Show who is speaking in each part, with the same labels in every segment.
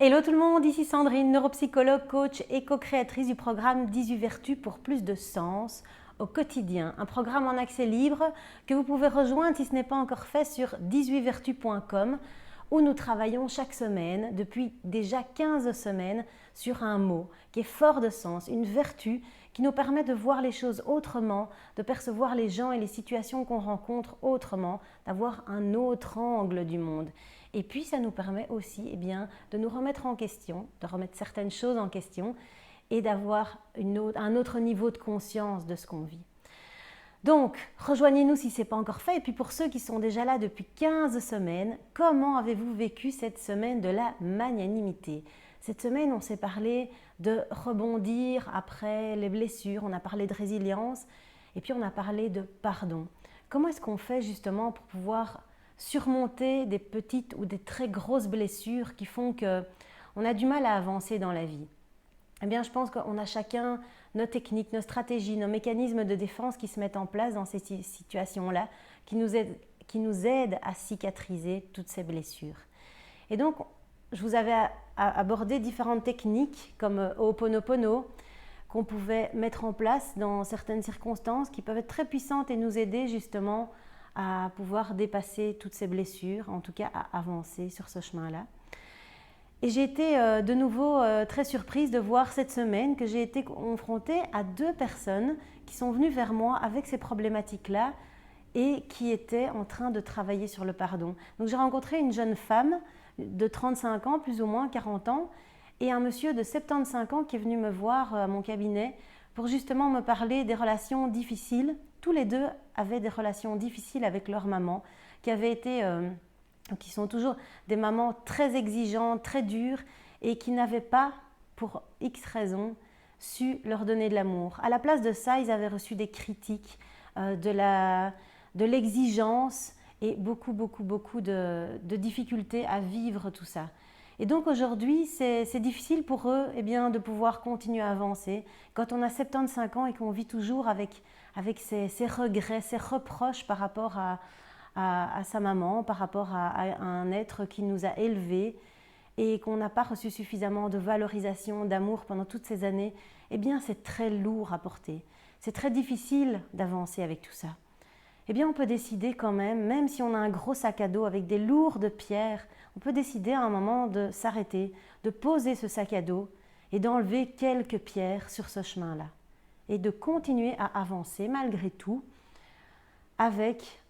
Speaker 1: Hello tout le monde, ici Sandrine, neuropsychologue, coach et co-créatrice du programme 18 vertus pour plus de sens au quotidien. Un programme en accès libre que vous pouvez rejoindre si ce n'est pas encore fait sur 18vertus.com où nous travaillons chaque semaine, depuis déjà 15 semaines, sur un mot qui est fort de sens, une vertu qui nous permet de voir les choses autrement, de percevoir les gens et les situations qu'on rencontre autrement, d'avoir un autre angle du monde. Et puis ça nous permet aussi de nous remettre en question, de remettre certaines choses en question et d'avoir un autre niveau de conscience de ce qu'on vit. Donc, rejoignez-nous si ce n'est pas encore fait. Et puis pour ceux qui sont déjà là depuis 15 semaines, comment avez-vous vécu cette semaine de la magnanimité ? Cette semaine, on s'est parlé de rebondir après les blessures, on a parlé de résilience et puis on a parlé de pardon. Comment est-ce qu'on fait justement pour pouvoir surmonter des petites ou des très grosses blessures qui font qu'on a du mal à avancer dans la vie? Eh bien, je pense qu'on a chacun nos techniques, nos stratégies, nos mécanismes de défense qui se mettent en place dans ces situations-là, qui nous aident à cicatriser toutes ces blessures. Et donc, je vous avais abordé différentes techniques comme Ho'oponopono qu'on pouvait mettre en place dans certaines circonstances qui peuvent être très puissantes et nous aider justement à pouvoir dépasser toutes ces blessures, en tout cas à avancer sur ce chemin-là. Et j'ai été de nouveau très surprise de voir cette semaine que j'ai été confrontée à 2 personnes qui sont venues vers moi avec ces problématiques-là et qui étaient en train de travailler sur le pardon. Donc j'ai rencontré une jeune femme de 35 ans, plus ou moins 40 ans, et un monsieur de 75 ans qui est venu me voir à mon cabinet pour justement me parler des relations difficiles. Tous les 2 avaient des relations difficiles avec leur maman, qui sont toujours des mamans très exigeantes, très dures et qui n'avaient pas, pour X raisons, su leur donner de l'amour. À la place de ça, ils avaient reçu des critiques, de l'exigence et beaucoup de difficultés à vivre tout ça. Et donc aujourd'hui, c'est difficile pour eux de pouvoir continuer à avancer quand on a 75 ans et qu'on vit toujours avec ses regrets, ses reproches par rapport à sa maman, par rapport à un être qui nous a élevés et qu'on n'a pas reçu suffisamment de valorisation, d'amour pendant toutes ces années. Eh bien, c'est très lourd à porter. C'est très difficile d'avancer avec tout ça. Eh bien, on peut décider quand même si on a un gros sac à dos avec des lourdes pierres, on peut décider à un moment de s'arrêter, de poser ce sac à dos et d'enlever quelques pierres sur ce chemin-là. Et de continuer à avancer malgré tout avec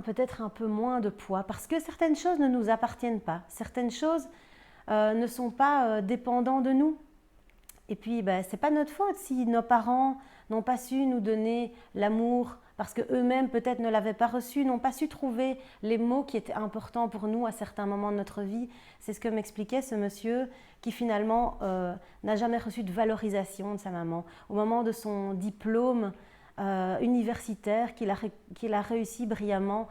Speaker 1: peut-être un peu moins de poids parce que certaines choses ne nous appartiennent pas, certaines choses ne sont pas dépendantes de nous. Et puis, ce n'est pas notre faute si nos parents n'ont pas su nous donner l'amour parce qu'eux-mêmes peut-être ne l'avaient pas reçu, n'ont pas su trouver les mots qui étaient importants pour nous à certains moments de notre vie. C'est ce que m'expliquait ce monsieur qui finalement n'a jamais reçu de valorisation de sa maman. Au moment de son diplôme universitaire qu'il a réussi brillamment,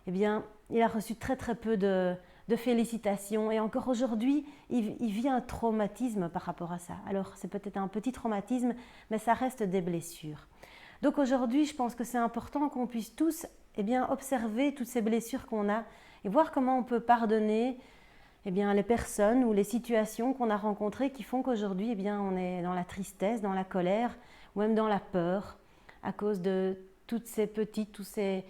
Speaker 1: il a reçu très peu de félicitations et encore aujourd'hui, il vit un traumatisme par rapport à ça. Alors c'est peut-être un petit traumatisme, mais ça reste des blessures. Donc aujourd'hui, je pense que c'est important qu'on puisse tous observer toutes ces blessures qu'on a et voir comment on peut pardonner les personnes ou les situations qu'on a rencontrées qui font qu'aujourd'hui on est dans la tristesse, dans la colère ou même dans la peur à cause de toutes ces petites, ces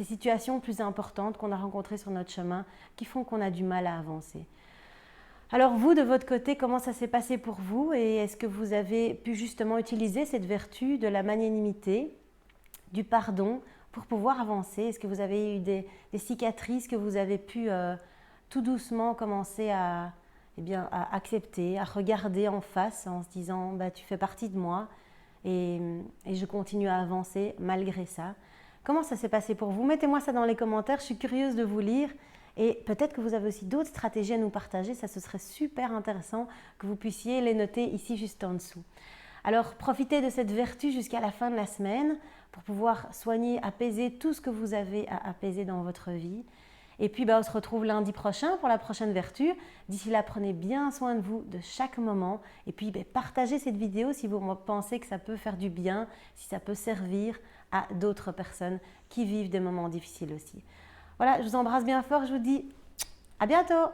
Speaker 1: situations plus importantes qu'on a rencontrées sur notre chemin qui font qu'on a du mal à avancer. Alors vous, de votre côté, comment ça s'est passé pour vous et est-ce que vous avez pu justement utiliser cette vertu de la magnanimité, du pardon pour pouvoir avancer? Est-ce que vous avez eu des cicatrices que vous avez pu tout doucement commencer à accepter, à regarder en face en se disant tu fais partie de moi et je continue à avancer malgré ça? Comment ça s'est passé pour vous? Mettez-moi ça dans les commentaires, je suis curieuse de vous lire. Et peut-être que vous avez aussi d'autres stratégies à nous partager, ça ce serait super intéressant que vous puissiez les noter ici juste en dessous. Alors profitez de cette vertu jusqu'à la fin de la semaine pour pouvoir soigner, apaiser tout ce que vous avez à apaiser dans votre vie. Et puis on se retrouve lundi prochain pour la prochaine vertu. D'ici là, prenez bien soin de vous de chaque moment et puis partagez cette vidéo si vous pensez que ça peut faire du bien, si ça peut servir à d'autres personnes qui vivent des moments difficiles aussi. Voilà, je vous embrasse bien fort, je vous dis à bientôt!